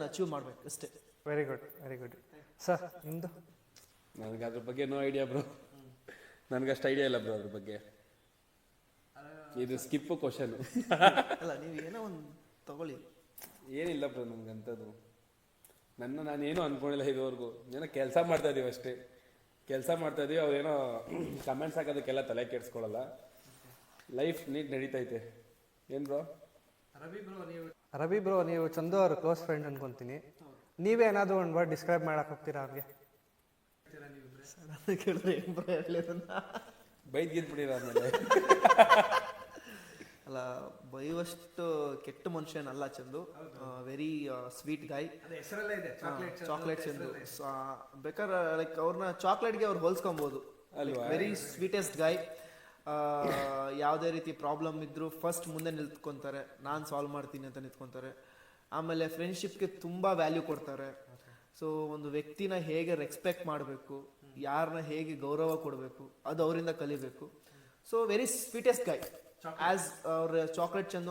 ಅದು ಅಚೀವ್ ಮಾಡ್ಬೇಕು ಅಷ್ಟೇ. Very good, very good. Sir ನಿಮ್ಮದು? ನನಗೆ ಅದ್ರ ಬಗ್ಗೆ ನೋ ಐಡಿಯಾ ಬ್ರೋ, ನನಗಷ್ಟು ಐಡಿಯಾ ಇಲ್ಲ ಬ್ರೋ ಅದ್ರ ಬಗ್ಗೆ. ಇದು ಸ್ಕಿಪ್ ಕ್ವಶನ್. ಅಲ್ಲ ನೀವು ಏನೋ ಒಂದು ತಗೊಳ್ಳಿ. ಏನಿಲ್ಲ ಬ್ರೋ ನನಗಂಥದ್ದು, ನಾನೇನು ಅಂದ್ಕೊಂಡಿಲ್ಲ ಇದುವರೆಗೂ. ಏನೋ ಕೆಲಸ ಮಾಡ್ತಾ ಇದೀವಿ ಅಷ್ಟೇ, ಕೆಲಸ ಮಾಡ್ತಾ ಇದೀವಿ. ಅವ್ರೇನೋ ಕಮೆಂಟ್ಸ್ ಹಾಕೋದಕ್ಕೆಲ್ಲ ತಲೆ ಕೆಡಿಸ್ಕೊಳ್ಳಲ್ಲ. Life neat ನಡೀತೈತೆ. ಏನು ಬ್ರೋ? ರವಿ ಬ್ರೋ, ನೀವು ಚಂದು ಅವ್ರ ಕ್ಲೋಸ್ ಫ್ರೆಂಡ್ ಅನ್ಕೊಂತೀನಿ. ನೀವೇ ಏನಾದರೂ ಒಂದು ವರ್ಡ್ ಡಿಸ್ಕ್ರೈಬ್ ಮಾಡಕ್ಕೆ ಹೋಗ್ತೀರಾ ಅವ್ರಿಗೆ? ಸರ್ ಅದು ಕೇಳಿದ್ರೆ ಏನು ಬ್ರೋ ಹೇಳೋದನ್ನ? ಬೈದ್ಗಿದ್ಬಿಟ್ಟಿರ ಆಮೇಲೆ. ಅಲ್ಲ, ಬೈಯುವಷ್ಟು ಕೆಟ್ಟ ಮನುಷ್ಯನಲ್ಲ Chandu. Very sweet guy. Chocolate Chandu. ಬೇಕಾದ್ರೆ ಲೈಕ್ ಅವ್ರನ್ನ ಚಾಕ್ಲೇಟ್ಗೆ ಅವ್ರು ಹೋಲ್ಸ್ಕೊಬೋದು. Very sweetest ಗಾಯ್. ಯಾವುದೇ ರೀತಿ ಪ್ರಾಬ್ಲಮ್ ಇದ್ರೂ ಫಸ್ಟ್ ಮುಂದೆ ನಿಂತ್ಕೊತಾರೆ, ನಾನು ಸಾಲ್ವ್ ಮಾಡ್ತೀನಿ ಅಂತ ನಿಂತ್ಕೊತಾರೆ. ಆಮೇಲೆ ಫ್ರೆಂಡ್ಶಿಪ್ಗೆ ತುಂಬ ವ್ಯಾಲ್ಯೂ ಕೊಡ್ತಾರೆ. ಸೊ ಒಂದು ವ್ಯಕ್ತಿನ ಹೇಗೆ ರೆಸ್ಪೆಕ್ಟ್ ಮಾಡಬೇಕು, ಯಾರನ್ನ ಹೇಗೆ ಗೌರವ ಕೊಡಬೇಕು, ಅದು ಅವರಿಂದ ಕಲಿಬೇಕು. So very sweetest guy. As ಅವ್ರ ಚಾಕ್ಲೇಟ್ ಚಂದು